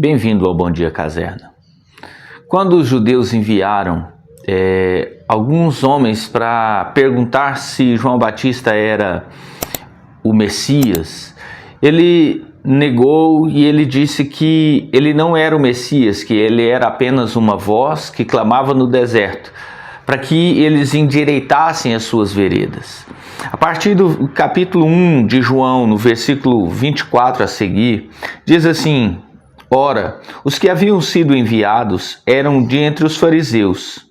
Bem-vindo ao Bom Dia Caserna. Quando os judeus enviaram alguns homens para perguntar se João Batista era o Messias, ele negou e ele disse que ele não era o Messias, que ele era apenas uma voz que clamava no deserto, para que eles endireitassem as suas veredas. A partir do capítulo 1 de João, no versículo 24 a seguir, diz assim: Ora, os que haviam sido enviados eram de entre os fariseus,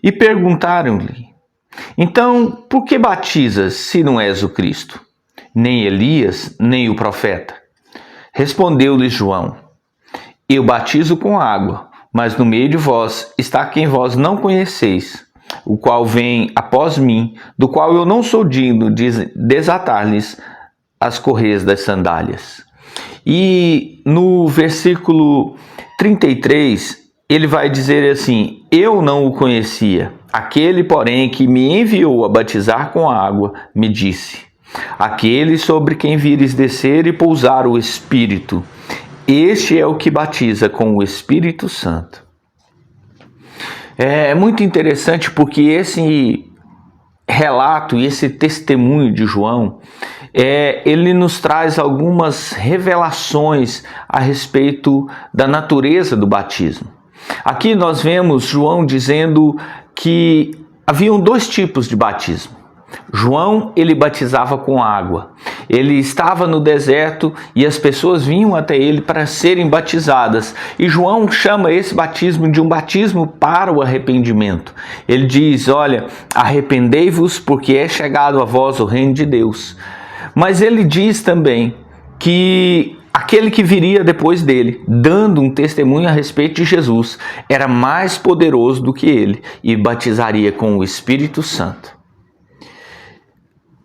e perguntaram-lhe: Então, por que batizas se não és o Cristo? Nem Elias, nem o profeta? Respondeu-lhes João: Eu batizo com água, mas no meio de vós está quem vós não conheceis, o qual vem após mim, do qual eu não sou digno de desatar-lhes as correias das sandálias. E no versículo 33, ele vai dizer assim: Eu não o conhecia. Aquele, porém, que me enviou a batizar com água, me disse: Aquele sobre quem vires descer e pousar o Espírito, este é o que batiza com o Espírito Santo. É muito interessante porque esse relato e esse testemunho de João, ele nos traz algumas revelações a respeito da natureza do batismo. Aqui nós vemos João dizendo que haviam dois tipos de batismo. João, ele batizava com água. Ele estava no deserto e as pessoas vinham até ele para serem batizadas. E João chama esse batismo de um batismo para o arrependimento. Ele diz: olha, arrependei-vos porque é chegado a vós o reino de Deus. Mas ele diz também que aquele que viria depois dele, dando um testemunho a respeito de Jesus, era mais poderoso do que ele e batizaria com o Espírito Santo.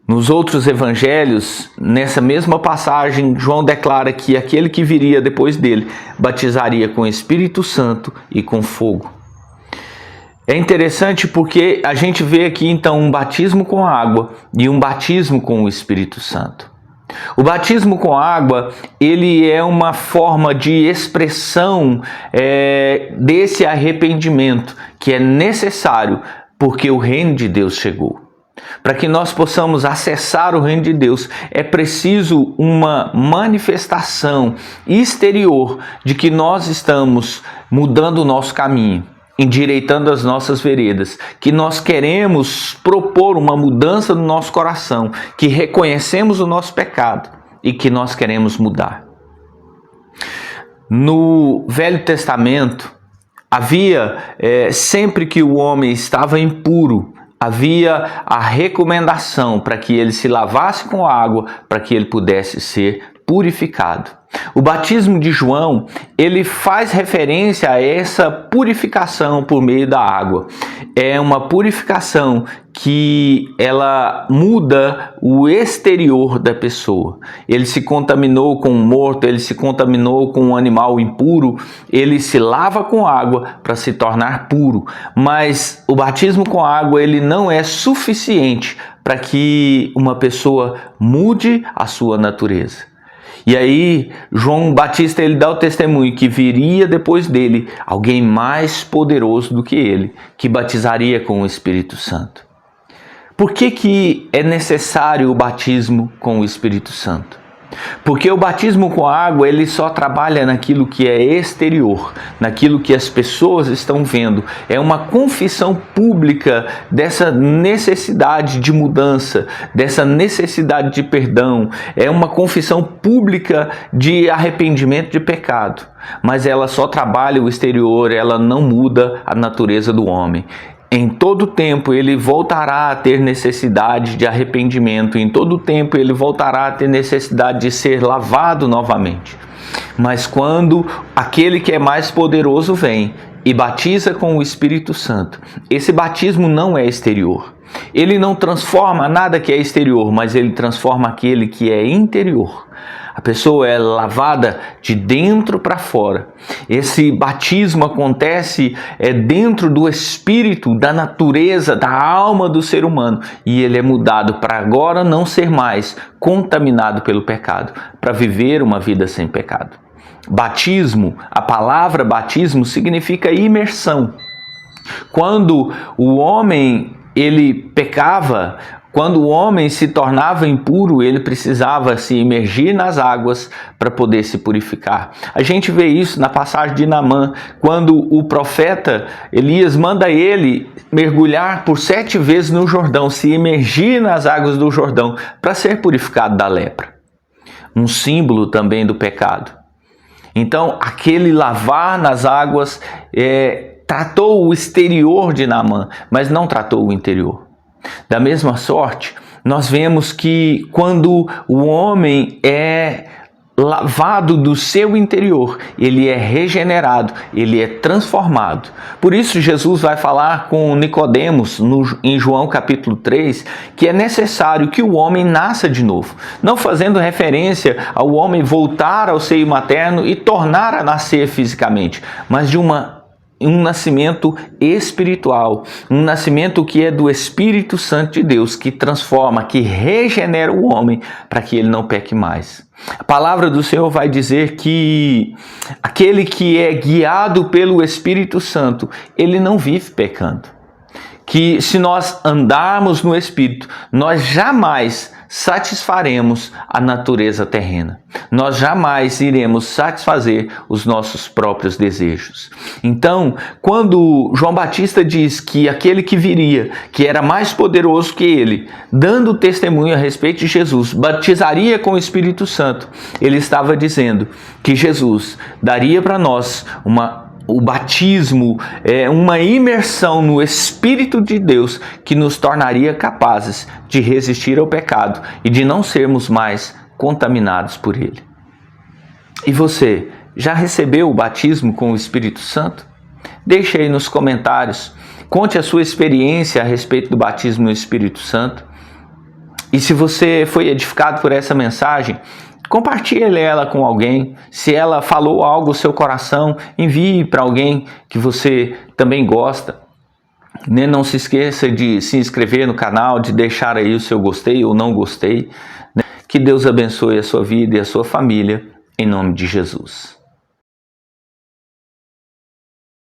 Nos outros evangelhos, nessa mesma passagem, João declara que aquele que viria depois dele batizaria com o Espírito Santo e com fogo. É interessante porque a gente vê aqui então um batismo com água e um batismo com o Espírito Santo. O batismo com água, ele é uma forma de expressão desse arrependimento que é necessário porque o reino de Deus chegou. Para que nós possamos acessar o reino de Deus, é preciso uma manifestação exterior de que nós estamos mudando o nosso caminho, endireitando as nossas veredas, que nós queremos propor uma mudança no nosso coração, que reconhecemos o nosso pecado e que nós queremos mudar. No Velho Testamento, havia, sempre que o homem estava impuro, havia a recomendação para que ele se lavasse com água, para que ele pudesse ser purificado. O batismo de João, ele faz referência a essa purificação por meio da água. É uma purificação que ela muda o exterior da pessoa. Ele se contaminou com um morto, ele se contaminou com um animal impuro, ele se lava com água para se tornar puro. Mas o batismo com água, ele não é suficiente para que uma pessoa mude a sua natureza. E aí, João Batista, ele dá o testemunho que viria depois dele alguém mais poderoso do que ele, que batizaria com o Espírito Santo. Por que é necessário o batismo com o Espírito Santo? Porque o batismo com água, ele só trabalha naquilo que é exterior, naquilo que as pessoas estão vendo. É uma confissão pública dessa necessidade de mudança, dessa necessidade de perdão. É uma confissão pública de arrependimento de pecado. Mas ela só trabalha o exterior, ela não muda a natureza do homem. Em todo tempo ele voltará a ter necessidade de arrependimento, em todo tempo ele voltará a ter necessidade de ser lavado novamente. Mas quando aquele que é mais poderoso vem e batiza com o Espírito Santo, esse batismo não é exterior. Ele não transforma nada que é exterior, mas ele transforma aquele que é interior. A pessoa é lavada de dentro para fora. Esse batismo acontece dentro do espírito, da natureza, da alma do ser humano. E ele é mudado para agora não ser mais contaminado pelo pecado, para viver uma vida sem pecado. Batismo, a palavra batismo significa imersão. Quando o homem ele pecava, quando o homem se tornava impuro, ele precisava se imergir nas águas para poder se purificar. A gente vê isso na passagem de Naamã, quando o profeta Elias manda ele mergulhar por 7 vezes no Jordão, se imergir nas águas do Jordão para ser purificado da lepra. Um símbolo também do pecado. Então, aquele lavar nas águas tratou o exterior de Naamã, mas não tratou o interior. Da mesma sorte, nós vemos que quando o homem é lavado do seu interior, ele é regenerado, ele é transformado. Por isso Jesus vai falar com Nicodemos em João capítulo 3, que é necessário que o homem nasça de novo. Não fazendo referência ao homem voltar ao seio materno e tornar a nascer fisicamente, mas de um nascimento espiritual, um nascimento que é do Espírito Santo de Deus, que transforma, que regenera o homem para que ele não peque mais. A palavra do Senhor vai dizer que aquele que é guiado pelo Espírito Santo, ele não vive pecando. Que se nós andarmos no Espírito, nós jamais satisfaremos a natureza terrena. Nós jamais iremos satisfazer os nossos próprios desejos. Então, quando João Batista diz que aquele que viria, que era mais poderoso que ele, dando testemunho a respeito de Jesus, batizaria com o Espírito Santo, ele estava dizendo que Jesus daria para nós o batismo, uma imersão no Espírito de Deus que nos tornaria capazes de resistir ao pecado e de não sermos mais contaminados por ele. E você, já recebeu o batismo com o Espírito Santo? Deixe aí nos comentários, conte a sua experiência a respeito do batismo no Espírito Santo. E se você foi edificado por essa mensagem, compartilhe ela com alguém. Se ela falou algo no seu coração, envie para alguém que você também gosta. Não se esqueça de se inscrever no canal, de deixar aí o seu gostei ou não gostei. Que Deus abençoe a sua vida e a sua família, em nome de Jesus.